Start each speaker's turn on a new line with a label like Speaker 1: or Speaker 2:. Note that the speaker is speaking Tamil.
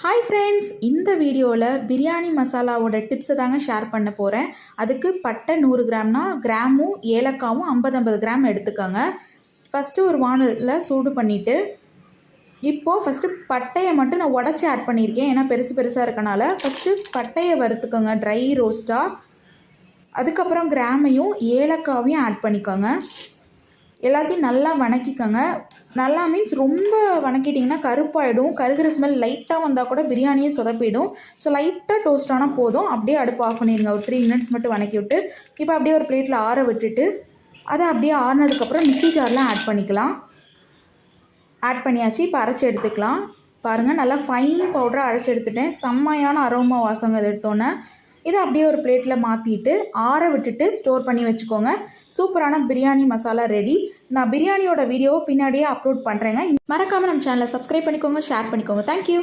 Speaker 1: ஹாய் ஃப்ரெண்ட்ஸ், இந்த வீடியோவில் பிரியாணி மசாலாவோட டிப்ஸை தாங்க ஷேர் பண்ண போகிறேன். அதுக்கு பட்டை 100 கிராம்னா கிராமும் ஏலக்காவும் 50 கிராம் எடுத்துக்கோங்க. ஃபஸ்ட்டு ஒரு வானலில் சூடு பண்ணிவிட்டு இப்போது ஃபஸ்ட்டு பட்டையை மட்டும் நான் உடச்சி ஆட் பண்ணியிருக்கேன். ஏன்னா பெருசு பெருசாக இருக்கனால ஃபஸ்ட்டு பட்டையை வறுத்துக்கோங்க ட்ரை ரோஸ்ட்டாக. அதுக்கப்புறம் கிராமையும் ஏலக்காவையும் ஆட் பண்ணிக்கோங்க. எல்லாத்தையும் நல்லா வணக்கிக்கோங்க. நல்லா மீன்ஸ் ரொம்ப வணக்கிட்டிங்கன்னா கருப்பாயிடும். கருகிற ஸ்மெல் லைட்டாக வந்தால் கூட பிரியாணியே சொதப்பிடும். ஸோ லைட்டாக டோஸ்ட் ஆனால் போதும். அப்படியே அடுப்பு ஆஃப் பண்ணிடுங்க. ஒரு 3 மினிட்ஸ் மட்டும் வணக்கி விட்டு இப்போ அப்படியே ஒரு பிளேட்டில் ஆற விட்டுட்டு அதை அப்படியே ஆறினதுக்கப்புறம் மிக்ஸி ஜாரில் ஆட் பண்ணிக்கலாம். ஆட் பண்ணியாச்சு. இப்போ அரைச்சி எடுத்துக்கலாம். பாருங்கள், நல்லா ஃபைன் பவுடராக அரைச்சி எடுத்துட்டேன். செம்மையான அரோமா வாசங்க அதை எடுத்தோன்னே. இதை அப்படியே ஒரு பிளேட்டில் மாற்றிட்டு ஆற விட்டுட்டு ஸ்டோர் பண்ணி வச்சுக்கோங்க. சூப்பரான பிரியாணி மசாலா ரெடி. நான் பிரியாணியோட வீடியோவை பின்னாடியே அப்லோட் பண்ணுறேங்க. மறக்காமல் நம்ம சேனலை சப்ஸ்கிரைப் பண்ணிக்கோங்க, ஷேர் பண்ணிக்கோங்க. தேங்க்யூ.